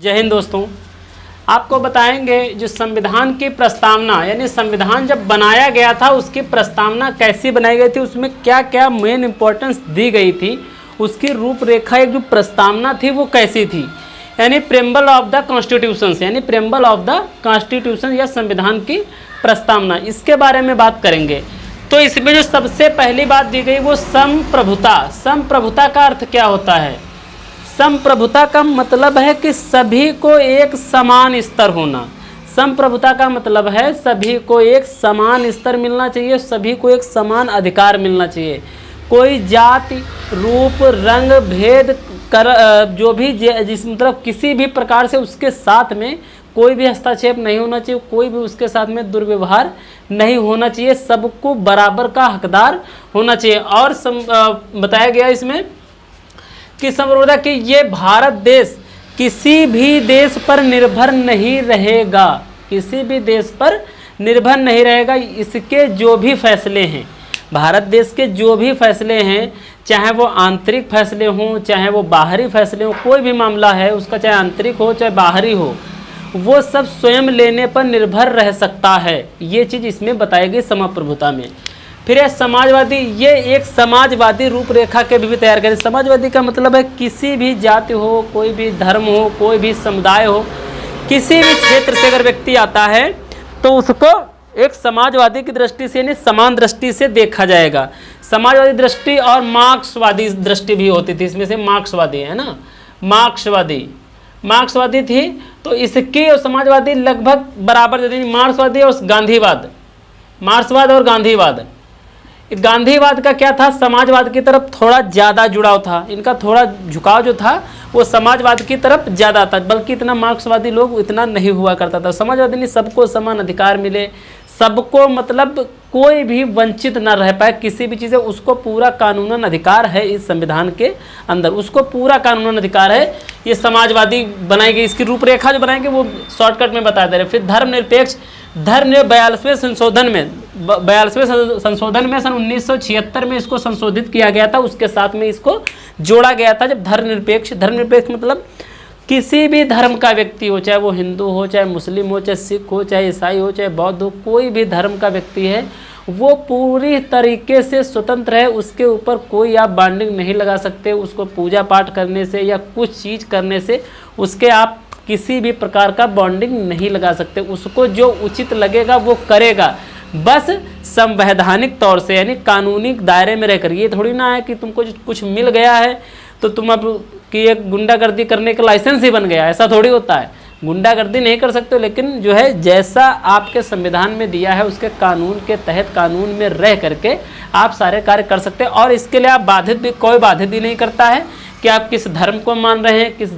जय हिंद दोस्तों, आपको बताएंगे जो संविधान की प्रस्तावना यानी संविधान जब बनाया गया था उसकी प्रस्तावना कैसी बनाई गई थी, उसमें क्या क्या मेन इंपॉर्टेंस दी गई थी, उसकी रूपरेखा एक जो प्रस्तावना थी वो कैसी थी, यानी प्रेम्बल ऑफ द कॉन्स्टिट्यूशन यानी प्रेम्बल ऑफ द कॉन्स्टिट्यूशन या संविधान की प्रस्तावना, इसके बारे में बात करेंगे। तो इसमें जो सबसे पहली बात दी गई वो संप्रभुता। संप्रभुता का अर्थ क्या होता है? संप्रभुता का मतलब है कि सभी को एक समान स्तर होना। संप्रभुता का मतलब है सभी को एक समान स्तर मिलना चाहिए, सभी को एक समान अधिकार मिलना चाहिए। कोई जाति, रूप, रंग, भेद जो भी जिस मतलब किसी भी प्रकार से उसके साथ में कोई भी हस्तक्षेप नहीं होना चाहिए, कोई भी उसके साथ में दुर्व्यवहार नहीं होना चाहिए, सबको बराबर का हकदार होना चाहिए। और बताया गया इसमें कि संप्रभुता कि ये भारत देश किसी भी देश पर निर्भर नहीं रहेगा, किसी भी देश पर निर्भर नहीं रहेगा। इसके जो भी फैसले हैं, भारत देश के जो भी फैसले हैं, चाहे वो आंतरिक फैसले हों चाहे वो बाहरी फैसले हों, कोई भी मामला है उसका चाहे आंतरिक हो चाहे बाहरी हो, वो सब स्वयं लेने पर निर्भर रह सकता है। ये चीज़ इसमें बताई गई संप्रभुता में। फिर है समाजवादी, ये एक समाजवादी रूपरेखा के भी तैयार करें। समाजवादी का मतलब है किसी भी जाति हो, कोई भी धर्म हो, कोई भी समुदाय हो, किसी भी क्षेत्र से अगर व्यक्ति आता है तो उसको एक समाजवादी की दृष्टि से यानी समान दृष्टि से देखा जाएगा। समाजवादी दृष्टि और मार्क्सवादी दृष्टि भी होती थी, इसमें से मार्क्सवादी है ना, मार्क्सवादी थी। तो इसकी और समाजवादी लगभग बराबर थे। मार्क्सवादी और गांधीवाद, मार्क्सवाद और गांधीवाद, गांधीवाद का क्या था, समाजवाद की तरफ थोड़ा ज़्यादा जुड़ाव था, इनका थोड़ा झुकाव जो था वो समाजवाद की तरफ ज़्यादा था, बल्कि इतना मार्क्सवादी लोग इतना नहीं हुआ करता था। समाजवादी ने सबको समान अधिकार मिले, सबको मतलब कोई भी वंचित ना रह पाए किसी भी चीज़ से, उसको पूरा कानूनन अधिकार है इस संविधान के अंदर, उसको पूरा कानूनन अधिकार है। ये समाजवादी बनाई गई, इसकी रूपरेखा जो बनाएंगे वो शॉर्टकट में बता दे रहे। फिर धर्मनिरपेक्ष, 42वें संशोधन में सन 1976 में इसको संशोधित किया गया था, उसके साथ में इसको जोड़ा गया था। जब धर्मनिरपेक्ष मतलब किसी भी धर्म का व्यक्ति हो, चाहे वो हिंदू हो, चाहे मुस्लिम हो, चाहे सिख हो, चाहे ईसाई हो, चाहे बौद्ध हो, कोई भी धर्म का व्यक्ति है वो पूरी तरीके से स्वतंत्र है, उसके ऊपर कोई आप बाइंडिंग नहीं लगा सकते। उसको पूजा पाठ करने से या कुछ चीज़ करने से उसके आप किसी भी प्रकार का बॉन्डिंग नहीं लगा सकते। उसको जो उचित लगेगा वो करेगा, बस संवैधानिक तौर से यानी कानूनी दायरे में रहकर। ये थोड़ी ना है कि तुमको कुछ मिल गया है तो तुम अब कि एक गुंडागर्दी करने का लाइसेंस ही बन गया, ऐसा थोड़ी होता है। गुंडागर्दी नहीं कर सकते, लेकिन जो है जैसा आपके संविधान में दिया है उसके कानून के तहत कानून में रह करके आप सारे कार्य कर सकते हैं। और इसके लिए आप कोई बाधित भी नहीं करता है कि आप किस धर्म को मान रहे हैं, किस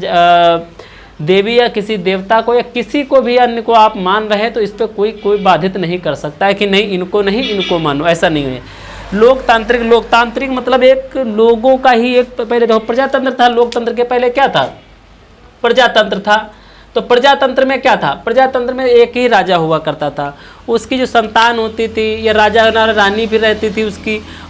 देवी या किसी देवता को या किसी को भी अन्य को आप मान रहे हैं, तो इस पर कोई बाधित नहीं कर सकता है कि नहीं इनको मानो, ऐसा नहीं है। लोकतांत्रिक मतलब एक लोगों का ही एक, पहले देखो प्रजातंत्र था, लोकतंत्र के पहले क्या था, प्रजातंत्र था। तो प्रजातंत्र में क्या था, प्रजातंत्र में एक ही राजा हुआ करता था, उसकी जो संतान होती थी या राजा रानी भी रहती थी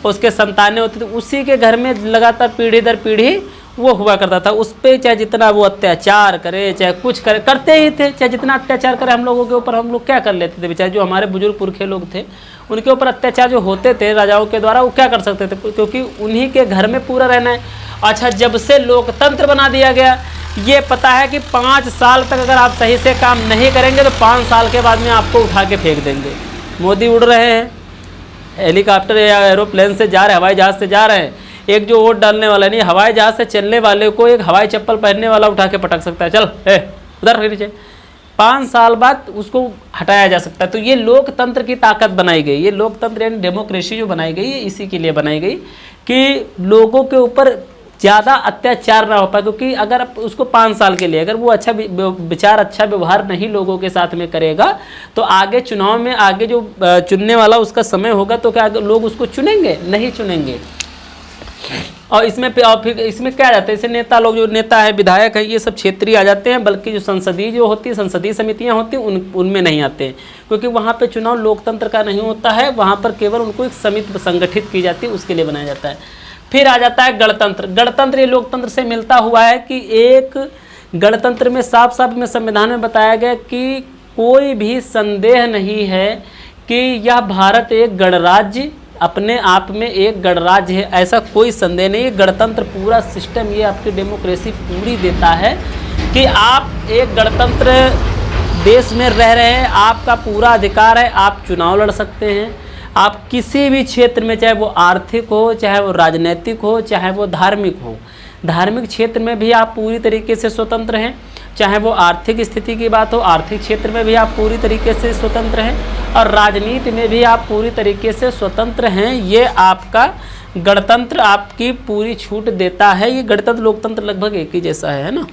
उसके संतानें होती थी, उसी के घर में लगातार पीढ़ी दर पीढ़ी वो हुआ करता था। उस पर चाहे जितना वो अत्याचार करे चाहे कुछ करे, करते ही थे। चाहे जितना अत्याचार करे हम लोगों के ऊपर, हम लोग क्या कर लेते थे बेचारे, जो हमारे बुजुर्ग पुरखे लोग थे उनके ऊपर अत्याचार जो होते थे राजाओं के द्वारा, वो क्या कर सकते थे, क्योंकि उन्हीं के घर में पूरा रहना है। अच्छा, जब से लोकतंत्र बना दिया गया, ये पता है कि 5 साल तक अगर आप सही से काम नहीं करेंगे तो 5 साल के बाद में आपको उठा के फेंक देंगे। मोदी उड़ रहे हैं, हेलीकॉप्टर या एरोप्लेन से जा रहे हैं, हवाई जहाज़ से जा रहे हैं, एक जो वोट डालने वाला नहीं, हवाई जहाज़ से चलने वाले को एक हवाई चप्पल पहनने वाला उठा के पटक सकता है, चल उधर नीचे। 5 साल बाद उसको हटाया जा सकता है। तो ये लोकतंत्र की ताकत बनाई गई, ये लोकतंत्र यानी डेमोक्रेसी जो बनाई गई है इसी के लिए बनाई गई कि लोगों के ऊपर ज़्यादा अत्याचार ना हो पाए। क्योंकि अगर उसको 5 साल के लिए अगर वो अच्छा विचार, अच्छा व्यवहार नहीं लोगों के साथ में करेगा, तो आगे चुनाव में आगे जो चुनने वाला उसका समय होगा तो क्या लोग उसको चुनेंगे? नहीं चुनेंगे। और फिर इसमें क्या आ जाता है, इससे नेता लोग, जो नेता है, विधायक है, ये सब क्षेत्रीय आ जाते हैं, बल्कि जो संसदीय समितियां होती हैं उनमें नहीं आते हैं, क्योंकि वहाँ पे चुनाव लोकतंत्र का नहीं होता है, वहाँ पर केवल उनको एक समिति संगठित की जाती है, उसके लिए बनाया जाता है। फिर आ जाता है गणतंत्र। गणतंत्र ये लोकतंत्र से मिलता हुआ है कि एक गणतंत्र में साफ साफ में संविधान में बताया गया कि कोई भी संदेह नहीं है कि यह भारत एक गणराज्य, अपने आप में एक गणराज्य है, ऐसा कोई संदेह नहीं है। गणतंत्र पूरा सिस्टम ये आपकी डेमोक्रेसी पूरी देता है कि आप एक गणतंत्र देश में रह रहे हैं, आपका पूरा अधिकार है, आप चुनाव लड़ सकते हैं, आप किसी भी क्षेत्र में, चाहे वो आर्थिक हो, चाहे वो राजनीतिक हो, चाहे वो धार्मिक हो, धार्मिक क्षेत्र में भी आप पूरी तरीके से स्वतंत्र हैं, चाहे वो आर्थिक स्थिति की बात हो, आर्थिक क्षेत्र में भी आप पूरी तरीके से स्वतंत्र हैं, और राजनीति में भी आप पूरी तरीके से स्वतंत्र हैं। ये आपका गणतंत्र आपकी पूरी छूट देता है। ये गणतंत्र लोकतंत्र लगभग एक ही जैसा है ना।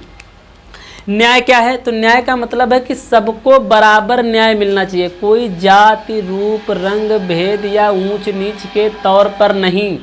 न्याय क्या है? तो न्याय का मतलब है कि सबको बराबर न्याय मिलना चाहिए, कोई जाति, रूप, रंग, भेद या ऊंच नीच के तौर पर नहीं।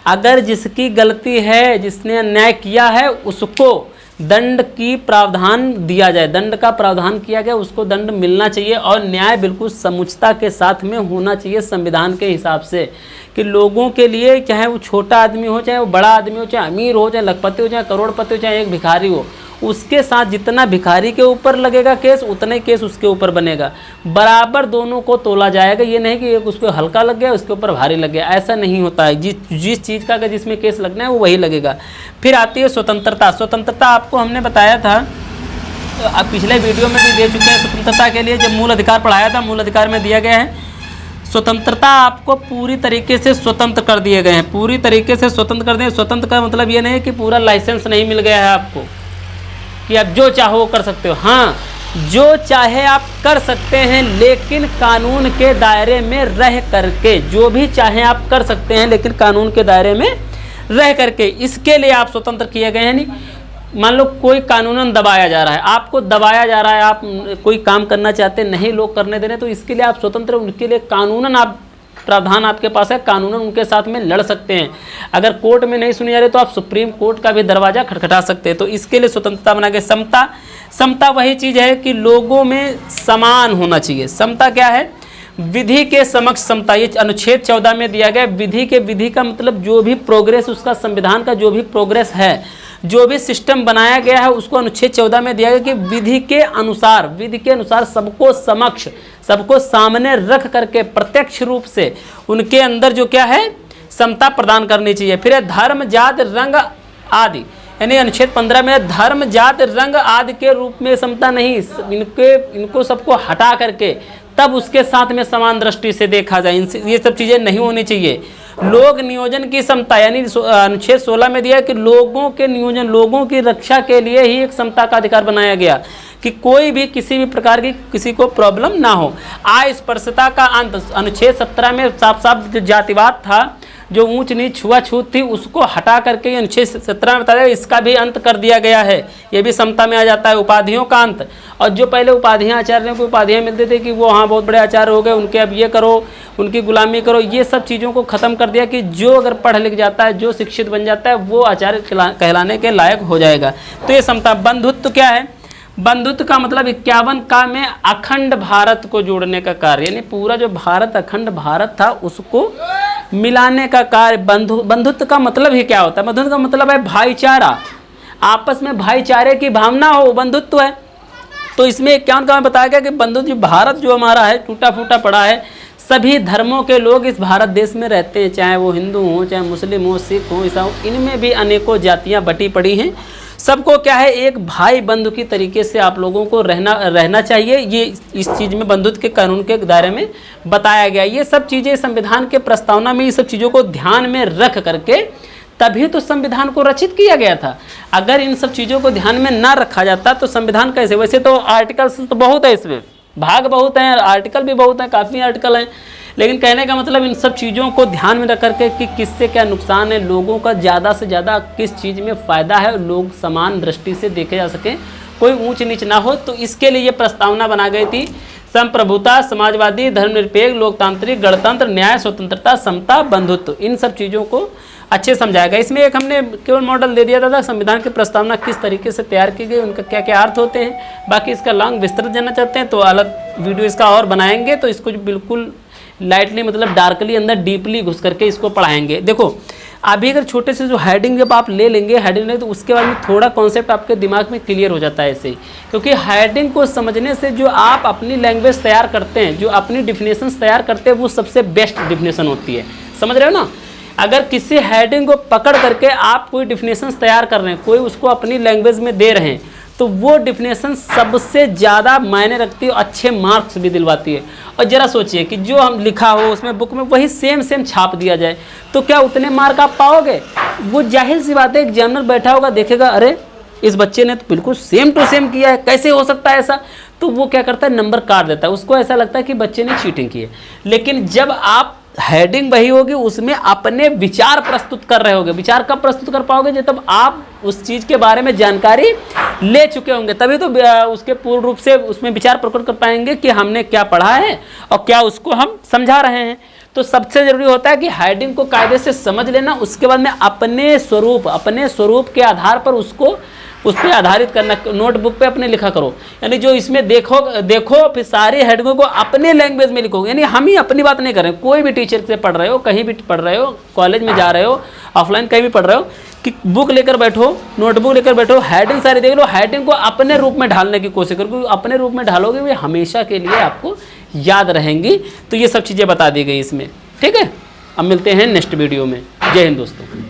अगर जिसकी गलती है, जिसने अन्याय किया है, उसको दंड की प्रावधान दिया जाए, दंड का प्रावधान किया गया, उसको दंड मिलना चाहिए। और न्याय बिल्कुल समुचितता के साथ में होना चाहिए संविधान के हिसाब से, कि लोगों के लिए, चाहे वो छोटा आदमी हो, चाहे वो बड़ा आदमी हो, चाहे अमीर हो, चाहे लखपति हो, चाहे करोड़पति हो, चाहे एक भिखारी हो, उसके साथ जितना भिखारी के ऊपर लगेगा केस, उतना ही केस उसके ऊपर बनेगा। बराबर दोनों को तोला जाएगा। ये नहीं कि एक उस पर हल्का लग गया, उसके ऊपर भारी लग गया, ऐसा नहीं होता है। जिस चीज़ का अगर जिसमें केस लगना है वो वही लगेगा। फिर आती है स्वतंत्रता। स्वतंत्रता आपको हमने बताया था, तो आप पिछले वीडियो में भी दे चुके हैं। स्वतंत्रता के लिए जब मूल अधिकार पढ़ाया था, मूल अधिकार में दिया गया है स्वतंत्रता आपको पूरी तरीके से स्वतंत्र कर दिए गए हैं, पूरी तरीके से स्वतंत्र कर दिए। स्वतंत्र का मतलब ये नहीं है कि पूरा लाइसेंस नहीं मिल गया है आपको कि आप जो चाहो वो कर सकते हो। हाँ, जो चाहे आप कर सकते हैं, लेकिन कानून के दायरे में रह करके। जो भी चाहे आप कर सकते हैं, लेकिन कानून के दायरे में रह करके। इसके लिए आप स्वतंत्र किए गए हैं। नहीं, मान लो कोई कानूनन दबाया जा रहा है, आपको दबाया जा रहा है, आप कोई काम करना चाहते नहीं, लोग करने दे रहे, तो इसके लिए आप स्वतंत्र, उनके लिए कानूनन आप प्रावधान आपके पास है, कानूनन उनके साथ में लड़ सकते हैं। अगर कोर्ट में नहीं सुनी जा रही तो आप सुप्रीम कोर्ट का भी दरवाजा खटखटा सकते हैं। तो इसके लिए स्वतंत्रता बना के। समता, समता वही चीज़ है कि लोगों में समान होना चाहिए। समता क्या है? विधि के समक्ष समता। ये अनुच्छेद 14 में दिया गया। विधि का मतलब जो भी प्रोग्रेस, उसका संविधान का जो भी प्रोग्रेस है, जो भी सिस्टम बनाया गया है, उसको अनुच्छेद 14 में दिया गया कि विधि के अनुसार सबको समक्ष, सबको सामने रख करके प्रत्यक्ष रूप से उनके अंदर जो क्या है, समता प्रदान करनी चाहिए। फिर धर्म, जात, रंग आदि, यानी अनुच्छेद 15 में धर्म, जात, रंग आदि के रूप में समता नहीं, इनको सबको हटा करके तब उसके साथ में समान दृष्टि से देखा जाए। ये सब चीज़ें नहीं होनी चाहिए। लोग नियोजन की समता, यानी अनुच्छेद 16 में दिया कि लोगों के नियोजन, लोगों की रक्षा के लिए ही एक समता का अधिकार बनाया गया कि कोई भी किसी भी प्रकार की किसी को प्रॉब्लम ना हो। अस्पृश्यता का अंत, अनुच्छेद 17 में साफ साफ जो जातिवाद था, जो ऊंच नीच छुआछूत थी, उसको हटा करके अनुच्छेद 17 में बताया इसका भी अंत कर दिया गया है। ये भी समता में आ जाता है। उपाधियों का अंत, और जो पहले उपाधियां आचार्यों को उपाधियां मिलती थी कि वो हाँ बहुत बड़े आचार्य हो गए, उनके अब ये करो, उनकी गुलामी करो, ये सब चीज़ों को ख़त्म कर दिया कि जो अगर पढ़ लिख जाता है, जो शिक्षित बन जाता है, वो आचार्य कहलाने के लायक हो जाएगा। तो ये समता। बंधुत्व क्या है? बंधुत्व का मतलब 51 का में अखंड भारत को जोड़ने का कार्य, यानी पूरा जो भारत, अखंड भारत था, उसको मिलाने का कार्य। बंधुत्व का मतलब ही क्या होता है? बंधुत्व का मतलब है भाईचारा, आपस में भाईचारे की भावना हो, बंधुत्व है। तो इसमें 51 का में बताया गया कि बंधुत्व, जो भारत जो हमारा है, टूटा फूटा पड़ा है, सभी धर्मों के लोग इस भारत देश में रहते हैं, चाहे वो हिंदू हो, चाहे मुस्लिम हो, सिख हो, ईसाई हो, इनमें भी अनेकों जातियाँ बटी पड़ी हैं। सबको क्या है, एक भाई बंधु की तरीके से आप लोगों को रहना चाहिए। ये इस चीज़ में बंधुत्व के कानून के दायरे में बताया गया। ये सब चीज़ें संविधान के प्रस्तावना में, ये सब चीज़ों को ध्यान में रख करके तभी तो संविधान को रचित किया गया था। अगर इन सब चीज़ों को ध्यान में ना रखा जाता तो संविधान कैसे? वैसे तो आर्टिकल्स तो बहुत है, इसमें भाग बहुत हैं, आर्टिकल भी बहुत हैं, काफ़ी आर्टिकल हैं, लेकिन कहने का मतलब इन सब चीज़ों को ध्यान में रख करके कि किससे क्या नुकसान है, लोगों का ज़्यादा से ज़्यादा किस चीज़ में फ़ायदा है, लोग समान दृष्टि से देखे जा सकें, कोई ऊंच नीच ना हो। तो इसके लिए ये प्रस्तावना बना गई थी। संप्रभुता, समाजवादी, धर्मनिरपेक्ष, लोकतांत्रिक, गणतंत्र, न्याय, स्वतंत्रता, समता, बंधुत्व, इन सब चीज़ों को अच्छे समझाया गया। इसमें एक हमने केवल मॉडल दे दिया था, संविधान की प्रस्तावना किस तरीके से तैयार की गई, उनका क्या क्या अर्थ होते हैं। बाकी इसका लॉन्ग विस्तृत जानना चाहते हैं तो अलग वीडियो इसका और बनाएंगे, तो इसको बिल्कुल लाइटली, मतलब डार्कली, अंदर डीपली घुस करके इसको पढ़ाएंगे। देखो, अभी अगर छोटे से जो हेडिंग जब आप ले लेंगे, हेडिंग ले, तो उसके बाद में थोड़ा कॉन्सेप्ट आपके दिमाग में क्लियर हो जाता है ऐसे ही। क्योंकि हेडिंग को समझने से जो आप अपनी लैंग्वेज तैयार करते हैं, जो अपनी डिफिनेशंस तैयार करते हैं, वो सबसे बेस्ट डिफिनेशन होती है। समझ रहे हो ना? अगर किसी हेडिंग को पकड़ करके आप कोई डिफिनेशंस तैयार कर रहे हैं, कोई उसको अपनी लैंग्वेज में दे रहे हैं, तो वो डिफिनेशन सबसे ज़्यादा मायने रखती है, अच्छे मार्क्स भी दिलवाती है। और ज़रा सोचिए कि जो हम लिखा हो उसमें बुक में वही सेम छाप दिया जाए, तो क्या उतने मार्क आप पाओगे? वो जाहिर सी बात है, एग्जामिनर बैठा होगा, देखेगा अरे इस बच्चे ने तो बिल्कुल सेम टू सेम किया है, कैसे हो सकता है ऐसा? तो वो क्या करता है, नंबर काट देता है। उसको ऐसा लगता है कि बच्चे ने चीटिंग की है। लेकिन जब आप हेडिंग वही होगी, उसमें अपने विचार प्रस्तुत कर रहे होगे। विचार कब प्रस्तुत कर पाओगे? जब आप उस चीज़ के बारे में जानकारी ले चुके होंगे, तभी तो उसके पूर्ण रूप से उसमें विचार प्रकट कर पाएंगे कि हमने क्या पढ़ा है और क्या उसको हम समझा रहे हैं। तो सबसे ज़रूरी होता है कि हेडिंग को कायदे से समझ लेना, उसके बाद में अपने स्वरूप के आधार पर उसको उस पर आधारित करना। नोटबुक पे अपने लिखा करो, यानी जो इसमें देखो फिर सारी हेडिंगों को अपने लैंग्वेज में लिखोगे। यानी हम ही अपनी बात नहीं कर रहे हैं, कोई भी टीचर से पढ़ रहे हो, कहीं भी पढ़ रहे हो, कॉलेज में जा रहे हो, ऑफलाइन कहीं भी पढ़ रहे हो, कि बुक लेकर बैठो, नोटबुक लेकर बैठो, हेडिंग सारी देख लो, हेडिंग को अपने रूप में ढालने की कोशिश करो, क्योंकि अपने रूप में ढालोगे वे हमेशा के लिए आपको याद रहेंगी। तो ये सब चीज़ें बता दी गई इसमें, ठीक है। अब मिलते हैं नेक्स्ट वीडियो में। जय हिंद दोस्तों।